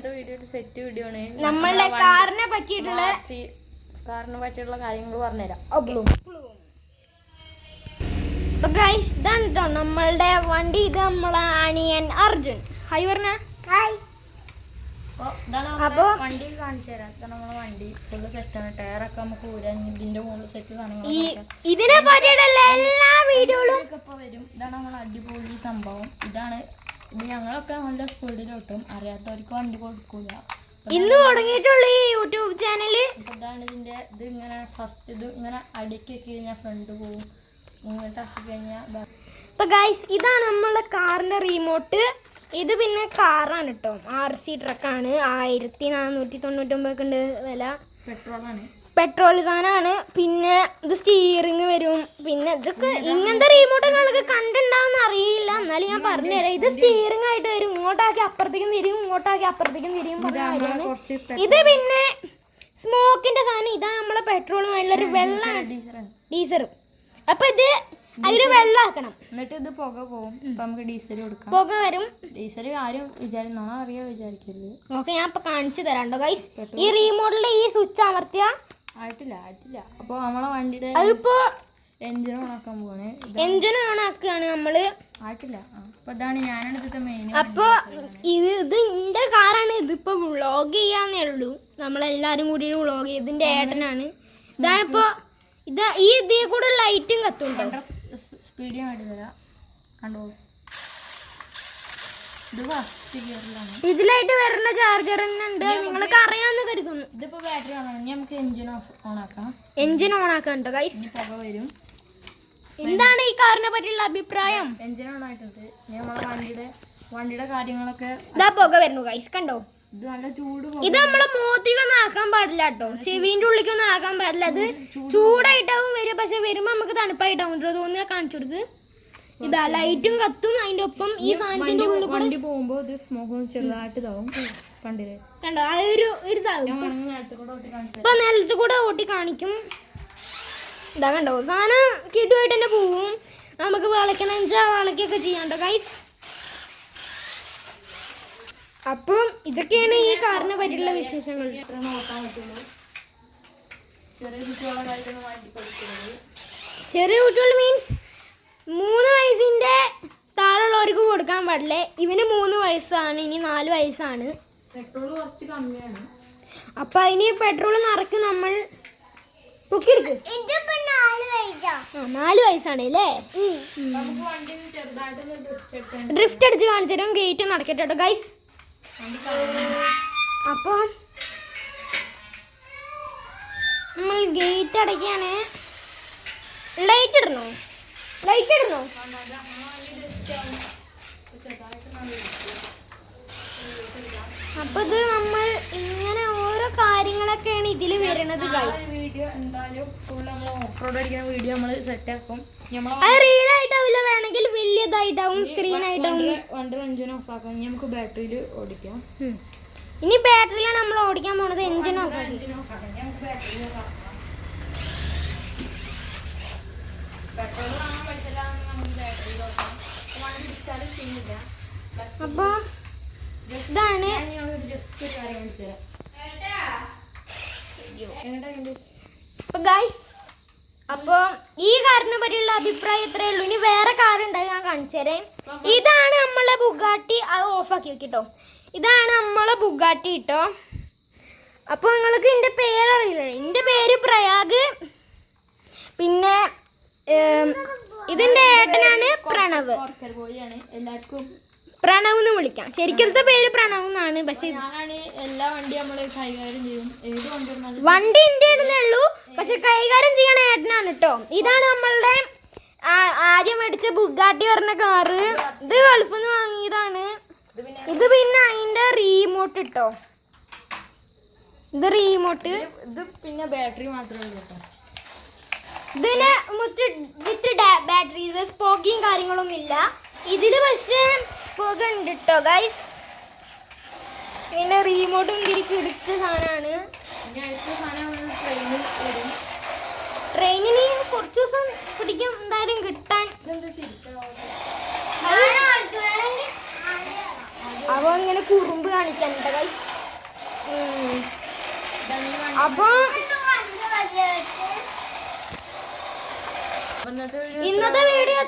ഇന്നത്തെ വീഡിയോ ഒരു set video ആണ്. നമ്മളുടെ കാറിനെ പറ്റിയിട്ടുള്ള കാര്യങ്ങൾ പറഞ്ഞുതരാം. ഇതാണ് കേട്ടോ നമ്മളുടെ വണ്ടി. ഇത് നമ്മളെ അനിയൻ അർജുൻ. ഹായ് പറഞ്ഞ അപ്പൊ വണ്ടി കാണിച്ചു തരാം. നമ്മളെ വണ്ടി ഫുള്ള് സെറ്റാണ്. ടയറൊക്കെ നമുക്ക് ഊരാൻ ഇതിന്റെ മുകളിൽ സെറ്റ് ഇതിനെ പറ്റിയിട്ടുള്ള എല്ലാ വീഡിയോകളും ഇപ്പൊ വരും. ഇതാണ് നമ്മളെ അടിപൊളി സംഭവം. ഇത് ഞങ്ങളൊക്കെ നല്ല സ്പീഡിലോട്ടും അറിയാത്തവർക്ക് വണ്ടി കൊടുക്കൂല. ഇന്ന് തുടങ്ങിയിട്ടുള്ള ഈ യൂട്യൂബ് ചാനല്. ഇതാണ് ഇതിന്റെ ഇത് ഇങ്ങനെ ഫസ്റ്റ് ഇത് ഇങ്ങനെ അടുക്കി കഴിഞ്ഞാൽ ഫ്രണ്ട് പോവും, ഇങ്ങോട്ടാക്കി കഴിഞ്ഞാൽ. അപ്പൊ ഗൈസ് ഇതാണ് നമ്മളെ കാറിന്റെ റിമോട്ട്. ഇത് പിന്നെ കാറാണ് കേട്ടോ, RC ട്രക്കാണ്. 1499 ഉണ്ട് വില. പെട്രോൾ സാധനമാണ്. പിന്നെ ഇത് സ്റ്റിയറിങ് വരും. പിന്നെ ഇതൊക്കെ ഇങ്ങനത്തെ റിമോട്ട് നിങ്ങൾക്ക് കണ്ടിട്ടുണ്ടാവുന്ന അറിയില്ല, എന്നാലും ഞാൻ പറഞ്ഞുതരാം. ഇത് സ്റ്റിയറിംഗ് ആയിട്ട് വരും. ഇങ്ങോട്ടാക്കി അപ്പുറത്തേക്കും തിരിയും, ഇങ്ങോട്ടാക്കി അപ്പുറത്തേക്കും തിരിയും പറഞ്ഞ കാര്യമാണ്. ഇത് പിന്നെ സ്മോക്കിന്റെ സാധനം. ഇതാണ് നമ്മളെ പെട്രോളും നല്ലൊരു വെള്ളമാണ്, ഡീസൽ. അപ്പൊ ഇത് അതിൽ വെള്ളമാക്കണം, എന്നിട്ട് ഇത് പുക പോകും. അപ്പൊ നമുക്ക് ഡീസൽ കൊടുക്കാം. പുക വരും. ഡീസൽ ആരും വിചാരിക്കരുത്. ഓക്കെ, ഞാൻ ഇപ്പൊ കാണിച്ചു തരാണ്ടോ ഗൈസ്. ഈ റിമോട്ടിലെ ഈ സ്വിച്ച് അമർത്തിയ ആയിട്ടില്ല. അപ്പൊ നമ്മളെ വണ്ടിയുടെ അതിപ്പോ എഞ്ചിൻ ഓണാക്കാൻ പോവാണ്. എഞ്ചിൻ ഓണാക്കുകയാണ് നമ്മള്. ആയിട്ടില്ല. അപ്പൊ ഇതാണ് ഞാനാണ് ഇതിന്റെ മെയിൻ. അപ്പൊ ഇത് ഇന്റെ കാറാണ്. ഇതിപ്പോ വ്ളോഗ് ചെയ്യാന്നേ ഉള്ളൂ. നമ്മളെല്ലാരും കൂടി വ്ളോഗ് ചെയ്ത്. ഇതിന്റെ ഏട്ടനാണ്. ഇതാണിപ്പോ ഈ ഇതിൽ കൂടെ ലൈറ്റും കത്തുണ്ടോ. സ്പീഡ് കാട്ടി തരാം, കണ്ടോ. ഇതിലായിട്ട് വരുന്ന ചാർജർ തന്നെ ഉണ്ട്. നിങ്ങൾക്ക് അറിയാമെന്ന് കരുതുന്നു. ഇതിപ്പോ ബാറ്ററി ആണെങ്കിൽ നമുക്ക് എഞ്ചിൻ ഓണാക്കാം. എഞ്ചിൻ ഓണാക്കാം കേട്ടോ ഗൈസ്. പുക വരും. എന്താണ് ഈ കാറിനെ പറ്റിയുള്ള അഭിപ്രായം? എഞ്ചിൻ ഓണായിട്ടുണ്ട്. നമ്മളെ വണ്ടിയുടെ കാര്യങ്ങളൊക്കെ ഇതാ പുക വരുന്നു ഗൈസ്, കണ്ടോ. ഇത് നല്ല ചൂട്. ഇത് നമ്മളെ മോത്തിക്കൊന്നും ആക്കാൻ പാടില്ല കേട്ടോ, ചെവിന്റെ ഉള്ളിക്കൊന്നും ആക്കാൻ പാടില്ല. അത് ചൂടായിട്ടാവും വരും. പക്ഷെ വരുമ്പോ നമുക്ക് തണുപ്പായിട്ടാവും തോന്നിയാ കാണിച്ചു കൊടുത്ത്. ഇതാ ലൈറ്റും കത്തും. അതിന്റെ ഒപ്പം ഈ സാധനത്തിന്റെ ഉള്ളിൽ വണ്ടി പോകുമ്പോ ഇത് സ്മോക്ക് ചെറുതായിട്ട് ഇതാവും. കണ്ടില്ലേ, കണ്ടോ. അതൊരു ഇതാവും. ഇപ്പൊ നിലത്ത് കൂടെ ഓട്ടി കാണിക്കും. ഇതാ കണ്ടോ, സാധനം കിടുവായിട്ട് തന്നെ പോവും. നമുക്ക് വിളക്കണം വെച്ചാൽ വിളക്കൊക്കെ ചെയ്യാണ്ടോ ഗൈസ്. അപ്പം ഇതൊക്കെയാണ് ഈ കാറിനെ പറ്റിയുള്ള വിശേഷങ്ങൾ. ചെറിയ കുട്ടികൾ മീൻസ് 3 വയസ്സിന്റെ താഴെയുള്ളവർക്ക് കൊടുക്കാൻ പാടില്ല. ഇവന് 3 വയസ്സാണ്, ഇനി 4 വയസ്സാണ്. പെട്രോൾ കുറച്ച് കമ്മിയാണ്. അപ്പൊ അതിന് പെട്രോൾ നിറയ്ക്കും നമ്മൾ. പൊക്കിയെടുക്ക്. 4 വയസ്സാണ് അല്ലേ. ഡ്രിഫ്റ്റ് അടിച്ച് കാണിച്ചു തരാം. ഗേറ്റ് നടക്കട്ടെ കേട്ടോ ഗൈസ്. അപ്പൊ നമ്മൾ ഗേറ്റ് അടയ്ക്കാണ്. ലൈറ്റ് ഇടണോ? അപ്പൊ ഇത് നമ്മൾ ഇങ്ങനെ ഓരോ കാര്യങ്ങളൊക്കെയാണ് ഇതിൽ വരുന്നത് ഗൈസ്. വീഡിയോ എന്തായാലും ഫുൾ നമ്മൾ ഓഫ് റോഡ് അടിക്കുന്ന വീഡിയോ നമ്മൾ സെറ്റ് ആക്കും. അത് റീൽ ആയിട്ടാവില്ല, വേണമെങ്കിൽ വലിയതായിട്ടാവും, സ്ക്രീൻ ആയിട്ടാവും. വണ്ടി എഞ്ചിൻ ഓഫ് ആക്കാം. നമുക്ക് ബാറ്ററിയിൽ ഓടിക്കാം. ഇനി ബാറ്ററിയിലാണ് നമ്മൾ ഓടിക്കാൻ പോണത്. എഞ്ചിൻ ഓഫ് ആക്കി. അപ്പൊ ഇതാണ്. അപ്പൊ ഈ കാറിനെ പറ്റിയുള്ള അഭിപ്രായം ഇത്രയേ ഉള്ളൂ. ഇനി വേറെ കാർ ഉണ്ടായി ഞാൻ കാണിച്ചു തരാം. ഇതാണ് നമ്മളെ ബുഗാട്ടി. അത് ഓഫാക്കി വെക്കിട്ടോ. ഇതാണ് നമ്മളെ ബുഗാട്ടി കേട്ടോ. അപ്പൊ നിങ്ങൾക്ക് എൻ്റെ പേരറിയില്ല. എൻ്റെ പേര് പ്രയാഗ്. പിന്നെ ഇതിന്റെ ഏട്ടനാണ് പ്രണവ്. പ്രണവ് എന്ന് വിളിക്കാം. ശരിക്കലത്തെ പേര് പ്രണവ് എന്നാണ്. പക്ഷെ എല്ലാ വണ്ടി നമ്മള് കൈകാര്യം ചെയ്യും. ഏത് വണ്ടി ഇന്ത്യയിലേ ഉള്ളൂ, പക്ഷെ കൈകാര്യം ചെയ്യണ ഏട്ടനാണ് കേട്ടോ. ഇതാണ് നമ്മളുടെ ആദ്യം മേടിച്ച ബുഗാട്ടി പറഞ്ഞ കാറ്. ഇത് ഗൾഫിൽ നിന്ന് വാങ്ങിയതാണ്. ഇത് പിന്നെ അതിന്റെ റീമോട്ട് കേട്ടോ. ഇത് റീമോട്ട്. ഇത് പിന്നെ ബാറ്ററി മാത്രമേ ഉള്ളൂ കേട്ടോ. ഇതിന് വിത്ത് ബാറ്ററി. ഇത് സ്പോക്കിയും കാര്യങ്ങളൊന്നും ഇല്ല ഇതില്. പക്ഷേ പുക ഉണ്ട് കേട്ടോ ഗൈസ്. പിന്നെ റീമോട്ടും തിരിക്ക് എടുത്ത സാധനമാണ്. ട്രെയിനിന് കുറച്ച് ദിവസം പിടിക്കും എന്തായാലും കിട്ടാൻ. അവ ഇങ്ങനെ കുറുമ്പ് കാണിക്കാൻ കേട്ടോ ഗൈസ്. അപ്പൊ ഇന്നത്തെ വീഡിയോ